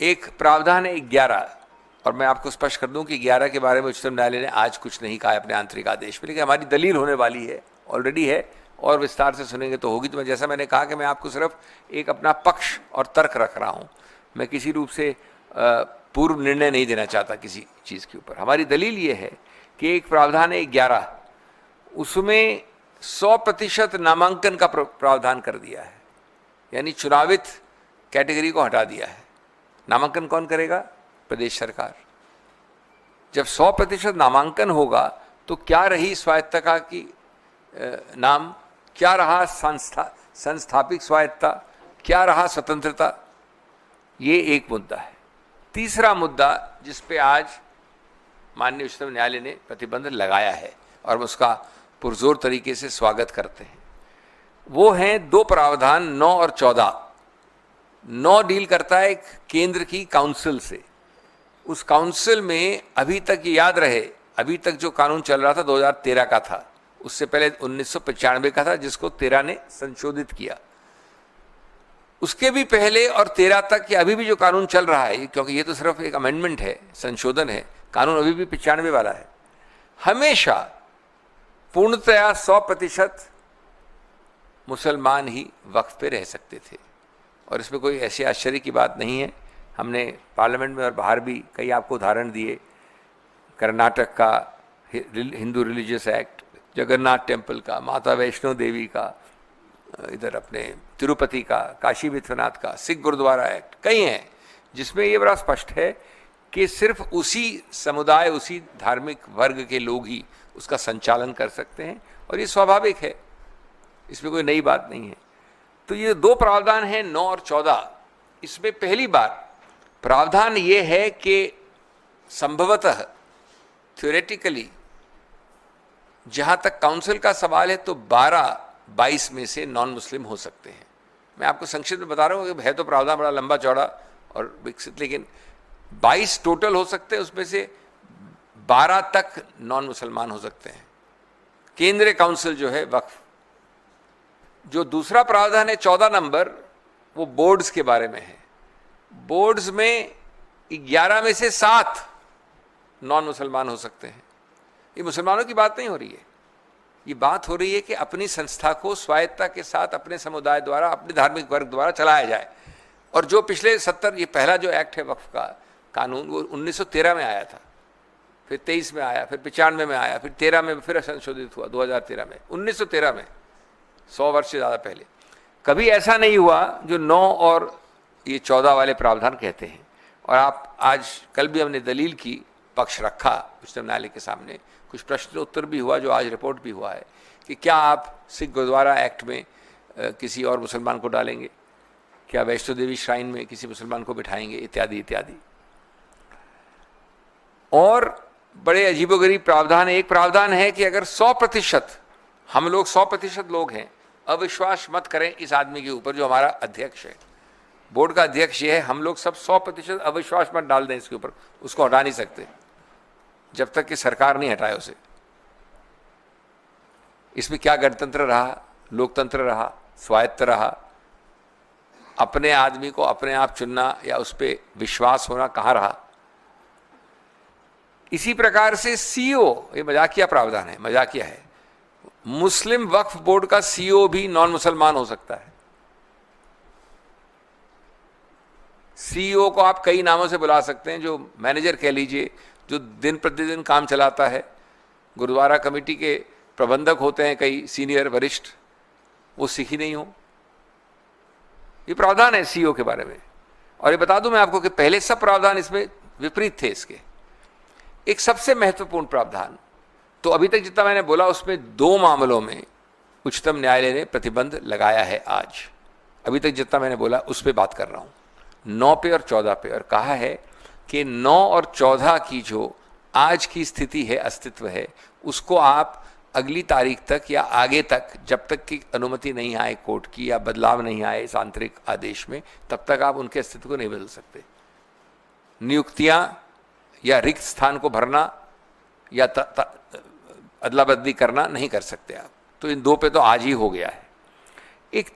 एक प्रावधान है 11, और मैं आपको स्पष्ट कर दूं कि 11 के बारे में उच्चतम न्यायालय ने आज कुछ नहीं कहा अपने आंतरिक आदेश में, लेकिन हमारी दलील होने वाली है, ऑलरेडी है, और विस्तार से सुनेंगे तो होगी। तो जैसा मैंने कहा कि मैं आपको सिर्फ एक अपना पक्ष और तर्क रख रहा हूँ, मैं किसी रूप से पूर्व निर्णय नहीं देना चाहता किसी चीज़ के ऊपर। हमारी दलील ये है कि एक प्रावधान है 11, उसमें 100% नामांकन का प्रावधान कर दिया है, यानी चुनावित कैटेगरी को हटा दिया है। नामांकन कौन करेगा? प्रदेश सरकार। जब 100% नामांकन होगा तो क्या रही स्वायत्तता की नाम, क्या रहा संस्थापिक स्वायत्तता, क्या रहा स्वतंत्रता? ये एक मुद्दा है। तीसरा मुद्दा जिस पे आज माननीय उच्चतम न्यायालय ने प्रतिबंध लगाया है और हम उसका पुरजोर तरीके से स्वागत करते हैं, वो हैं दो प्रावधान 9 और 14। 9 डील करता है एक केंद्र की काउंसिल से। उस काउंसिल में अभी तक याद रहे, अभी तक जो कानून चल रहा था 2013 का था, उससे पहले 1995 का था जिसको 13 ने संशोधित किया। उसके भी पहले और 13 तक के अभी भी जो कानून चल रहा है, क्योंकि ये तो सिर्फ एक अमेंडमेंट है, संशोधन है, कानून अभी भी 95 वाला है, हमेशा पूर्णतया 100% मुसलमान ही वक्फ पे रह सकते थे। और इसमें कोई ऐसी आश्चर्य की बात नहीं है। हमने पार्लियामेंट में और बाहर भी कई आपको उदाहरण दिए, कर्नाटक का Hindu religious act, Jagannath temple का, माता वैष्णो देवी का, इधर अपने तिरुपति का, काशी विश्वनाथ का, सिख गुरुद्वारा एक्ट, कई हैं जिसमें ये बड़ा स्पष्ट है कि सिर्फ उसी समुदाय, उसी धार्मिक वर्ग के लोग ही उसका संचालन कर सकते हैं, और ये स्वाभाविक है, इसमें कोई नई बात नहीं है। तो ये दो प्रावधान हैं 9 और 14। इसमें पहली बार प्रावधान ये है कि संभवतः थ्योरेटिकली जहां तक काउंसिल का सवाल है तो 12-22 में से नॉन मुस्लिम हो सकते हैं। मैं आपको संक्षिप्त में बता रहा हूं कि है तो प्रावधान बड़ा लंबा चौड़ा और विकसित, लेकिन 22 टोटल हो सकते हैं, उसमें से 12 तक नॉन मुसलमान हो सकते हैं। केंद्रीय काउंसिल जो है वक्फ। जो दूसरा प्रावधान है 14 नंबर, वो बोर्ड्स के बारे में है। बोर्ड्स में 11 में से 7 नॉन मुसलमान हो सकते हैं। ये मुसलमानों की बात नहीं हो रही है, ये बात हो रही है कि अपनी संस्था को स्वायत्तता के साथ अपने समुदाय द्वारा, अपने धार्मिक वर्ग द्वारा चलाया जाए। और जो पिछले 70, ये पहला जो एक्ट है वक्फ का कानून, वो 1913 में आया था, फिर 23 में आया, फिर 95 में आया, फिर 13 में फिर संशोधित हुआ 2013 में, 1913 में, 100 वर्ष से ज़्यादा पहले। कभी ऐसा नहीं हुआ जो 9 और ये 14 वाले प्रावधान कहते हैं। और आप आज कल भी हमने दलील की पक्ष रखा उच्चतम न्यायालय के सामने, कुछ प्रश्न उत्तर भी हुआ, जो आज रिपोर्ट भी हुआ है कि क्या आप सिख गुरुद्वारा एक्ट में किसी और मुसलमान को डालेंगे, क्या वैष्णो देवी श्राइन में किसी मुसलमान को बिठाएंगे, इत्यादि इत्यादि। और बड़े अजीबोगरीब प्रावधान है। एक प्रावधान है कि अगर 100%, हम लोग 100% लोग हैं, अविश्वास मत करें इस आदमी के ऊपर जो हमारा अध्यक्ष है, बोर्ड का अध्यक्ष ये है, हम लोग सब 100% अविश्वास मत डाल दें इसके ऊपर, उसको हटा नहीं सकते जब तक कि सरकार नहीं हटाए उसे। इसमें क्या गणतंत्र रहा, लोकतंत्र रहा, स्वायत्त रहा, अपने आदमी को अपने आप चुनना या उस पर विश्वास होना कहाँ रहा। इसी प्रकार से सीओ, ये मजाकिया प्रावधान है, मजाकिया है, मुस्लिम वक्फ बोर्ड का सीईओ भी नॉन मुसलमान हो सकता है। सीईओ को आप कई नामों से बुला सकते हैं, जो मैनेजर कह लीजिए, जो दिन प्रतिदिन काम चलाता है, गुरुद्वारा कमेटी के प्रबंधक होते हैं कई सीनियर वरिष्ठ, वो सिख ही नहीं हो। ये प्रावधान है सीईओ के बारे में। और ये बता दूं मैं आपको कि पहले सब प्रावधान इसमें विपरीत थे इसके। एक सबसे महत्वपूर्ण प्रावधान, तो अभी तक जितना मैंने बोला उसमें 2 मामलों में उच्चतम न्यायालय ने प्रतिबंध लगाया है आज। अभी तक जितना मैंने बोला उस पर बात कर रहा हूं, 9 पे और 14 पे, और कहा है कि 9 और 14 की जो आज की स्थिति है, अस्तित्व है, उसको आप अगली तारीख तक या आगे तक, जब तक की अनुमति नहीं आए कोर्ट की या बदलाव नहीं आए इस आंतरिक आदेश में, तब तक आप उनके अस्तित्व को नहीं बदल सकते। नियुक्तियां या रिक्त स्थान को भरना या अदला बदली करना नहीं कर सकते आप। तो इन 2 पे तो आज ही हो गया है। एक